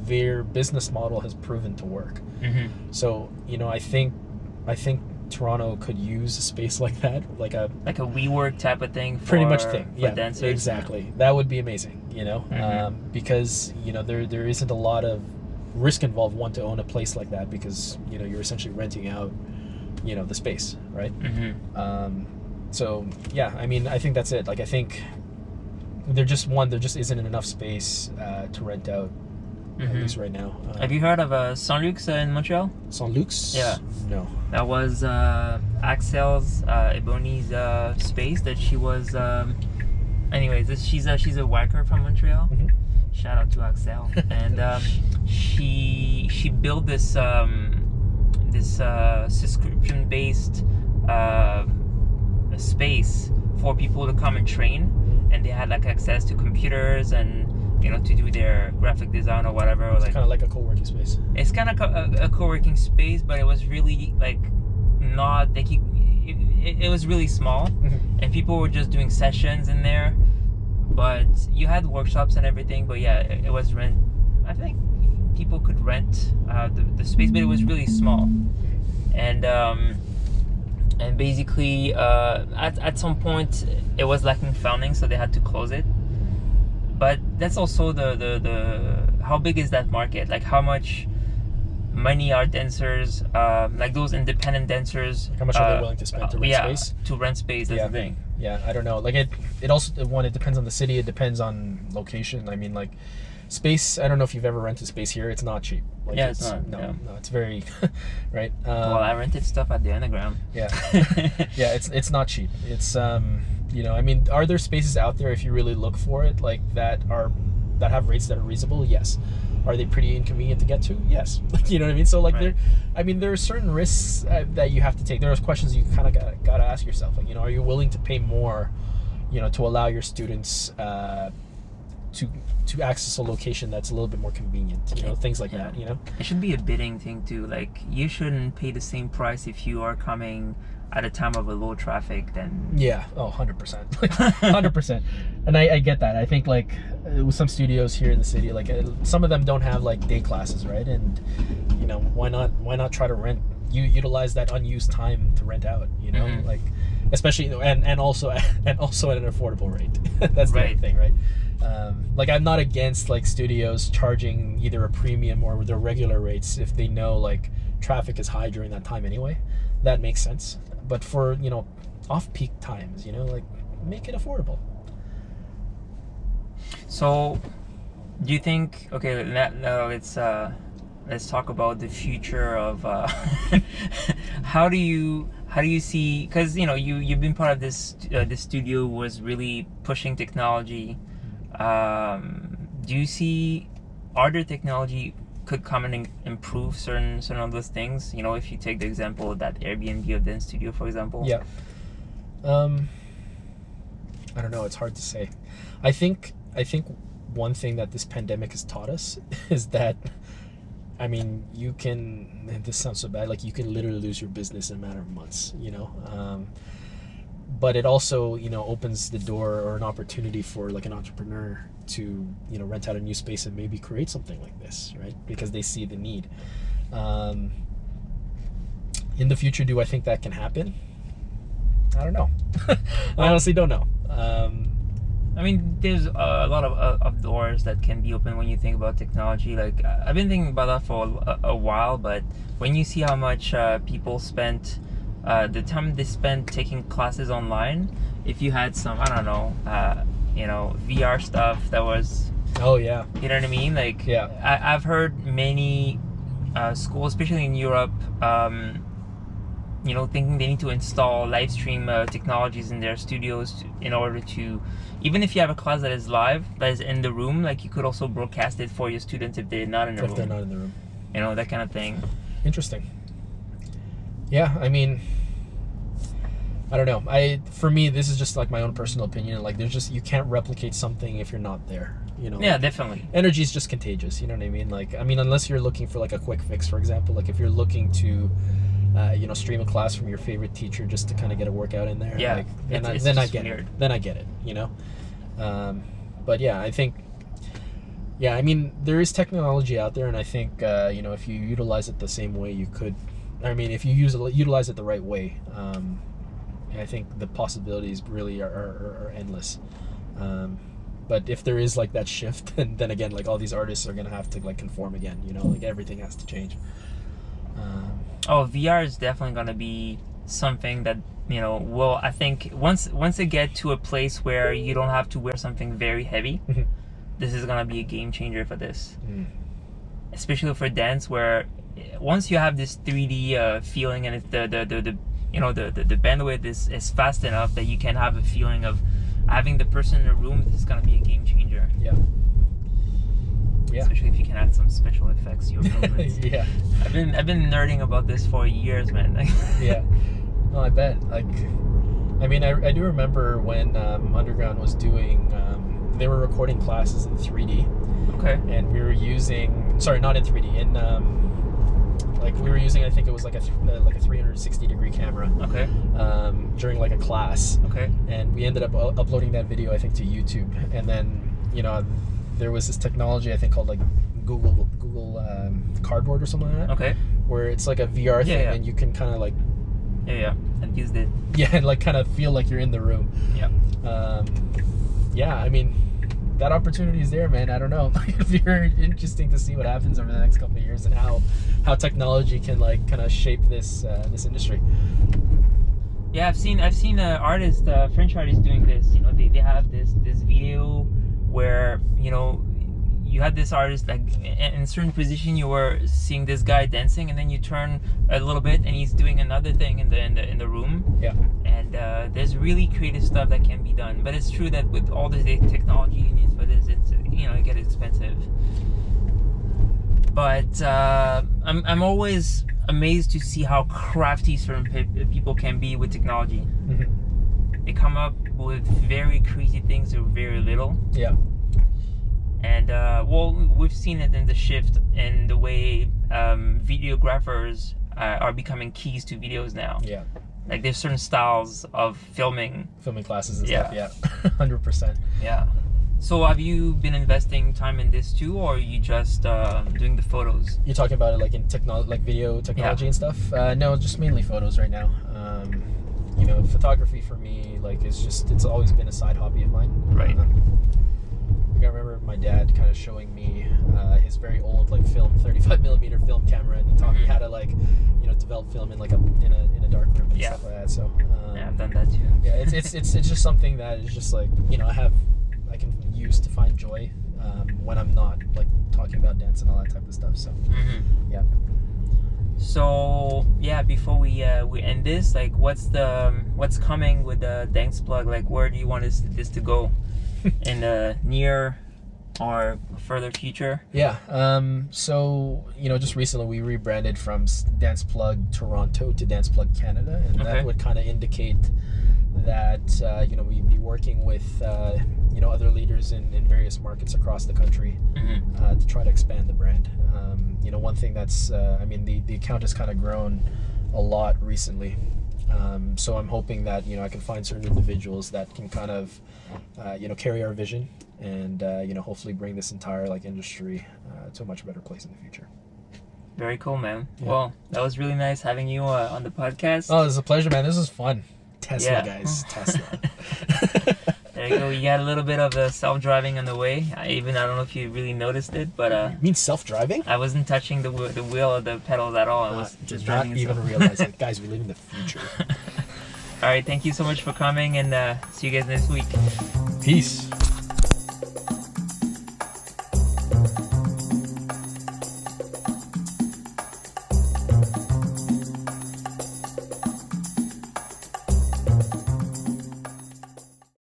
their business model has proven to work. Mhm. So I think Toronto could use a space like that, like a WeWork type of thing. pretty much thing. For Yeah, dancers. exactly. That would be amazing. Because there isn't a lot of risk involved, one, to own a place like that, because you're essentially renting out the space, right? So yeah, I mean, I think that's it. Like, I think there just isn't enough space to rent out, at least right now. Have you heard of Saint Luc's in Montreal? Saint Luc's? Yeah. No. That was Axel's Ebony's space that she was. Anyways, she's a whacker from Montreal. Mhm. Shout out to Axel. And she built this this subscription based space for people to come and train, and they had like access to computers and to do their graphic design or whatever. It's kind of like a co-working space. It's kind of a co-working space, but it was really like not like it was really small, and people were just doing sessions in there. But you had workshops and everything. But yeah, it was rent. I think people could rent the space, but it was really small, and basically at some point it was lacking funding, so they had to close it. But that's also the how big is that market? Like how much money are dancers, like those independent dancers? How much are they willing to spend to rent space? To rent space, that's the thing. Yeah, I don't know. Like it also it depends on the city. It depends on location. I mean, like space. I don't know if you've ever rented space here. It's not cheap. Like, it's not. No, it's very right. Well, I rented stuff at the underground. Yeah, yeah. It's not cheap. It's I mean, are there spaces out there if you really look for it, like that have rates that are reasonable? Yes. Are they pretty inconvenient to get to? Yes. You know what I mean? So like there are certain risks that you have to take. There are questions you kind of got to ask yourself. Like, are you willing to pay more, to allow your students to access a location that's a little bit more convenient, things like that, It should be a bidding thing too. Like you shouldn't pay the same price if you are coming at a time of a low traffic then. Yeah, 100%. 100%. And I get that. I think like with some studios here in the city, like some of them don't have like day classes, right? And why not try to utilize that unused time to rent out, like especially and also at an affordable rate. That's the right thing, right? Like I'm not against like studios charging either a premium or their regular rates if they know like traffic is high during that time anyway. That makes sense. But for off-peak times, like make it affordable. So, do you think? Okay, now let's talk about the future of how do you see? Because you've been part of this studio was really pushing technology. Do you see other technology could come and improve certain of those things? If you take the example of that Airbnb of dance studio, for example. Yeah. I don't know. It's hard to say. I think one thing that this pandemic has taught us is that, I mean, you can, and this sounds so bad, like you can literally lose your business in a matter of months, but it also, opens the door or an opportunity for like an entrepreneur to, rent out a new space and maybe create something like this, right? Because they see the need. In the future, do I think that can happen? I don't know. I honestly don't know. I mean, there's a lot of doors that can be open when you think about technology. Like, I've been thinking about that for a while, but when you see how much people spent, the time they spent taking classes online, if you had some, I don't know, VR stuff that was... Oh, yeah. You know what I mean? Like, yeah. I've heard many schools, especially in Europe, thinking they need to install live stream technologies in their studios in order to, even if you have a class that is live, that is in the room, like you could also broadcast it for your students if they're not in the room. If they're not in the room. That kind of thing. Interesting. Yeah, I mean, I don't know. For me, this is just like my own personal opinion. Like, you can't replicate something if you're not there. Yeah, definitely. Energy is just contagious. You know what I mean? Like, unless you're looking for like a quick fix, for example, like if you're looking to, stream a class from your favorite teacher just to kind of get a workout in there. Yeah. Like, then I get it. Then I get it. But yeah, I think. Yeah, I mean, there is technology out there, and I think if you utilize it the same way, you could. I mean, if you utilize it the right way, I think the possibilities really are endless. But if there is like that shift, and then again, like all these artists are gonna have to like conform again. Like everything has to change. VR is definitely gonna be something that will, I think, once they get to a place where you don't have to wear something very heavy, this is gonna be a game changer for this. Especially for dance, where once you have this 3D feeling, and if the bandwidth is fast enough that you can have a feeling of having the person in the room, this is gonna be a game changer. Yeah. Yeah. Especially if you can add some special effects to your movements. Yeah. I've been nerding about this for years, man. Yeah. No, I bet. Like, I mean, I do remember when Underground was doing, they were recording classes in 3D. Okay. And we were using, sorry, not in 3D, in, like we were using, I think it was like a 360 degree camera. Okay. During like a class. Okay. And we ended up uploading that video, I think, to YouTube. And then, you know, there was this technology, I think, called like Google Cardboard or something like that. Okay. Where it's like a VR thing, and you can kind of like, and used it. yeah, and like kind of feel like you're in the room. Yeah. Yeah, I mean, that opportunity is there, man. I don't know. It'll be very interesting to see what happens over the next couple of years and how technology can like kind of shape this industry. Yeah, I've seen artists, French artists doing this. You know, they have this video where, you know, you had this artist like in a certain position, you were seeing this guy dancing, and then you turn a little bit and he's doing another thing in the room. Yeah. And there's really creative stuff that can be done. But it's true that with all the technology you need for this, it's, you know, it gets expensive. But I'm always amazed to see how crafty certain people can be with technology. Mm-hmm. They come up with very crazy things with very little. Yeah. And well, we've seen it in the shift in the way videographers are becoming keys to videos now. Yeah. Like there's certain styles of filming Classes and stuff. Yeah. 100%. Yeah. So have you been investing time in this too, or are you just doing the photos? You're talking about it like in like video technology and stuff? No, just mainly photos right now. You know, photography for me, like, it's always been a side hobby of mine. Right. I remember my dad kind of showing me his very old like 35mm film camera, and he taught me how to like, you know, develop film in like in a dark room and stuff like that. So yeah, I've done that too. Yeah, it's just something that is just like, you know, I can use to find joy when I'm not like talking about dance and all that type of stuff. So yeah. So yeah, before we end this, like, what's coming with the Dance Plug? Like, where do you want this to go in the near or further future? Yeah. So, you know, just recently we rebranded from Dance Plug Toronto to Dance Plug Canada, and that would kind of indicate that you know, we'd be working with you know, other leaders in various markets across the country to try to expand the brand. You know, one thing that's I mean, the account has kind of grown a lot recently. So I'm hoping that, you know, I can find certain individuals that can kind of, you know, carry our vision and, you know, hopefully bring this entire like industry to a much better place in the future. Very cool, man. Yeah. Well, that was really nice having you on the podcast. Oh, it was a pleasure, man. This was fun. Tesla, guys. Tesla. There you go. You got a little bit of the self-driving on the way. I don't know if you really noticed it, but you mean self-driving? I wasn't touching the wheel or the pedals at all. I was just driving. Not even realize it. Guys, we live in the future. All right, thank you so much for coming, and see you guys next week. Peace.